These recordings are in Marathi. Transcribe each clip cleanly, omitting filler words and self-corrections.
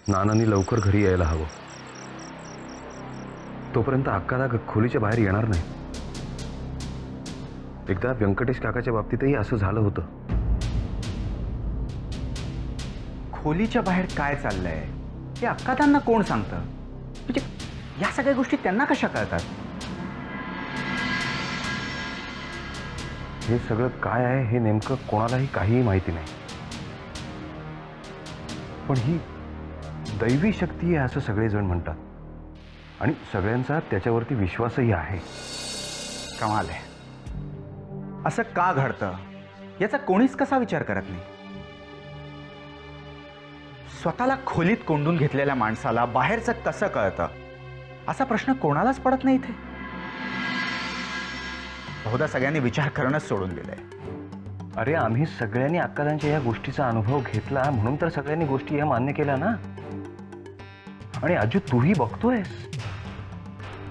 नानांनी लवकर घरी यायला हवं. तोपर्यंत अक्काला खोलीच्या बाहेर येणार नाही. एकदा व्यंकटेश काकाच्या बाबतीतही असं झालं होतं. खोलीच्या बाहेर काय चाललंय हे अक्कातांना कोण सांगतं? म्हणजे या सगळ्या गोष्टी त्यांना कशा कळतात? हे सगळं काय आहे हे नेमकं कोणालाही काहीही माहिती नाही. पण ही दैवी शक्ती आहे असं सगळेजण म्हणतात आणि सगळ्यांचा त्याच्यावरती विश्वासही आहे. कमाल आहे. असं का घडतं याचा कोणीच कसा विचार करत नाही? स्वतःला खोलीत कोंडून घेतलेल्या माणसाला बाहेरचं कसं कळतं असा प्रश्न कोणालाच पडत नाही इथे. बहुधा सगळ्यांनी विचार करणंच सोडून दिलंय. अरे आम्ही सगळ्यांनी अक्कादांच्या या गोष्टीचा अनुभव घेतला म्हणून तर सगळ्यांनी गोष्टी या मान्य केल्या ना. आणि अजू तूही बघतोयस.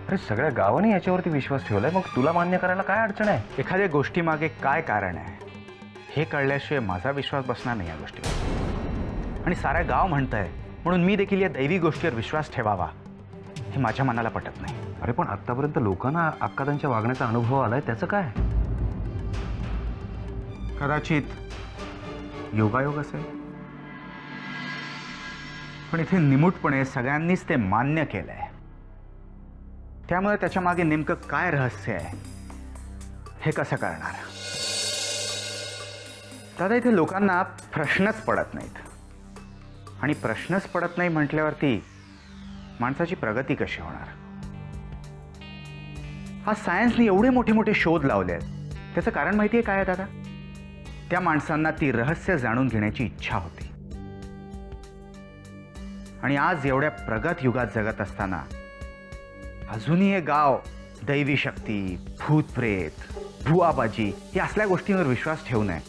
अरे सगळ्या गावाने याच्यावरती विश्वास ठेवलाय, मग तुला मान्य करायला काय अडचण आहे? एखाद्या गोष्टीमागे काय कारण आहे हे कळल्याशिवाय माझा विश्वास बसणार नाही या गोष्टीवर. आणि सारा गाव म्हणतंय म्हणून मी देखील या दैवी गोष्टीवर विश्वास ठेवावा हे माझ्या मनाला पटत नाही. अरे पण आतापर्यंत लोकांना अक्कादांच्या वागण्याचा अनुभव आलाय, त्याचं काय? कदाचित योगायोग असेल. पण इथे निमूटपणे सगळ्यांनीच ते मान्य केलंय. त्यामुळे त्याच्या मागे नेमकं काय रहस्य आहे हे कसं करणार? दादा इथे लोकांना प्रश्नच पडत नाहीत. आणि प्रश्नच पडत नाही म्हटल्यावरती माणसाची प्रगती कशी होणार? हा सायन्सने एवढे मोठे मोठे शोध लावले आहेत, त्याचं कारण माहिती आहे काय आहे दादा? त्या माणसांना ती रहस्य जाणून घेण्याची इच्छा होती. आणि आज एवढ्या प्रगत युगात जगत असताना अजूनही हे गाव दैवी शक्ती, भूतप्रेत, भुवाबाजी या असल्या गोष्टींवर विश्वास ठेवू नये.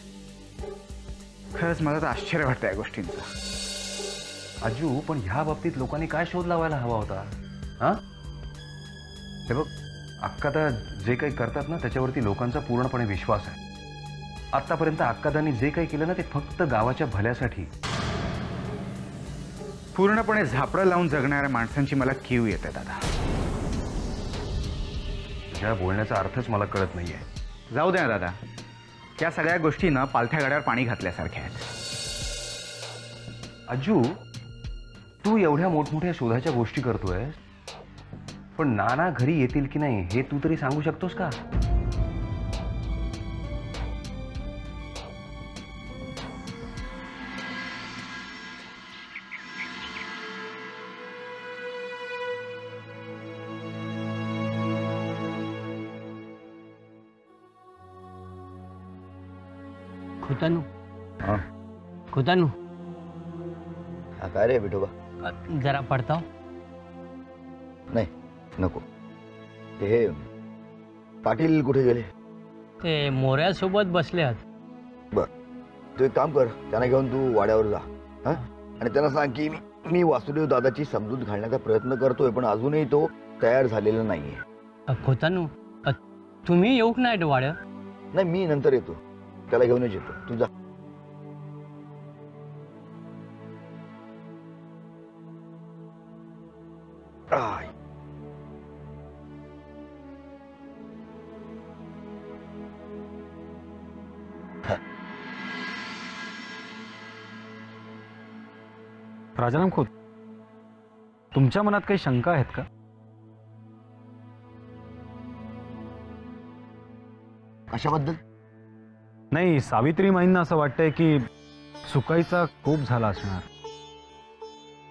खरंच मला तर आश्चर्य वाटतं या गोष्टींचं. अजू पण ह्या बाबतीत लोकांनी काय शोध लावायला हवा होता? हा हे बघ, अक्कादा जे काही करतात ना त्याच्यावरती लोकांचा पूर्णपणे विश्वास आहे. आतापर्यंत अक्कादांनी जे काही केलं ना ते फक्त गावाच्या भल्यासाठी. पूर्णपणे झापडं लावून जगणाऱ्या माणसांची मला कीव येते दादा. ह्या बोलण्याचा अर्थच मला कळत नाहीये. जाऊ द्या दादा, या सगळ्या गोष्टीनं पालथ्या गड्यावर पाणी घातल्यासारख्या आहेत. अजू तू एवढ्या मोठमोठ्या शोधाच्या गोष्टी करतोय, पण नाना घरी येतील की नाही हे तू तरी सांगू शकतोस का? खुतानू हाँ खुतानू काय रे विठोबा? जरा पडताव. नाही नको. हे पाटील कुठे गेले? ते मोऱ्यासोबत बसले आहेत. बर, तू एक काम कर, त्यांना घेऊन तू वाड्यावर जा. हा, आणि त्यांना सांग की मी वासुदेव दादाची समजूत घालण्याचा प्रयत्न करतोय, पण अजूनही तो तयार झालेला नाहीये. खुतानू तुम्ही येऊक नाही डोवाड्या? नाही, मी नंतर येतो, त्याला घेऊनच येतो. तू जा. आय. राजाराम खोत, तुमच्या मनात काही शंका आहेत का? कशाबद्दल? नाही, सावित्री माईंना असं वाटतंय की सुकाईचा कोप झाला असणार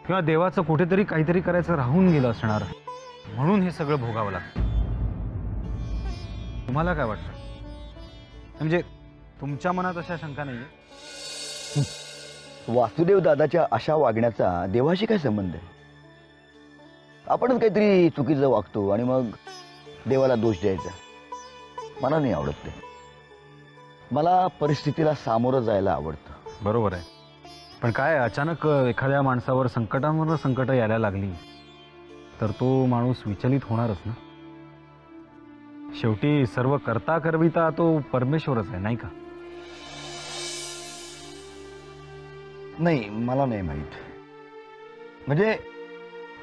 किंवा देवाचं कुठेतरी काहीतरी करायचं राहून गेलं असणार, म्हणून हे सगळं भोगावं लागतं. तुम्हाला काय वाटतं? म्हणजे तुमच्या मनात अशा शंका नाहीये? वासुदेव दादाच्या अशा वागण्याचा देवाशी काय संबंध आहे? आपणच काहीतरी चुकीचं वागतो आणि मग देवाला दोष द्यायचा. मला नाही आवडत ते. मला परिस्थितीला सामोरं जायला आवडतं. बरोबर आहे, पण काय अचानक एखाद्या माणसावर संकटांवर संकट यायला लागली तर तो माणूस विचलित होणारच ना. शेवटी सर्व करता करविता तो परमेश्वरच आहे, नाही का? नाही, मला नाही माहित. म्हणजे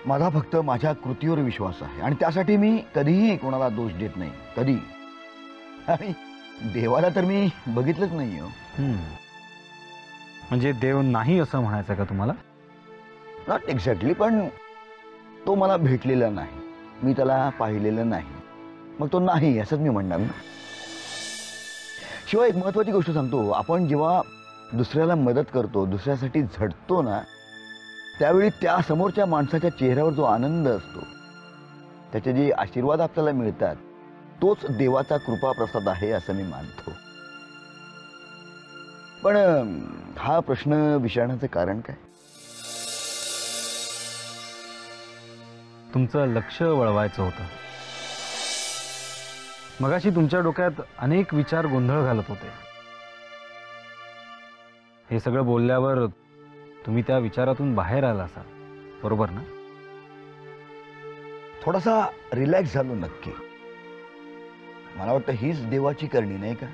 माझा फक्त माझ्या कृतीवर विश्वास आहे आणि त्यासाठी मी कधीही कोणाला दोष देत नाही, कधी. आणि देवाला तर मी बघितलंच नाही हो. म्हणजे देव नाही असं म्हणायचं का तुम्हाला? नॉट एक्झॅक्टली, पण तो मला भेटलेला नाही, मी त्याला पाहिलेलं नाही, मग तो नाही असंच मी म्हणणार ना. शिवाय एक महत्वाची गोष्ट सांगतो, आपण जेव्हा दुसऱ्याला मदत करतो, दुसऱ्यासाठी झटतो ना, त्यावेळी त्या समोरच्या माणसाच्या चेहऱ्यावर जो आनंद असतो, त्याचे जे आशीर्वाद आपल्याला मिळतात, तोच देवाचा कृपाप्रसाद आहे असं मी मानतो. पण हा प्रश्न विचारण्याचं कारण काय? तुमचं लक्ष वळवायचं होतं. मगाशी तुमच्या डोक्यात अनेक विचार गोंधळ घालत होते. हे सगळं बोलल्यावर तुम्ही त्या विचारातून बाहेर आला असाल, बरोबर ना? थोडासा रिलॅक्स झालो नक्की. मला वाटतं हीच देवाची करणी, नाही का?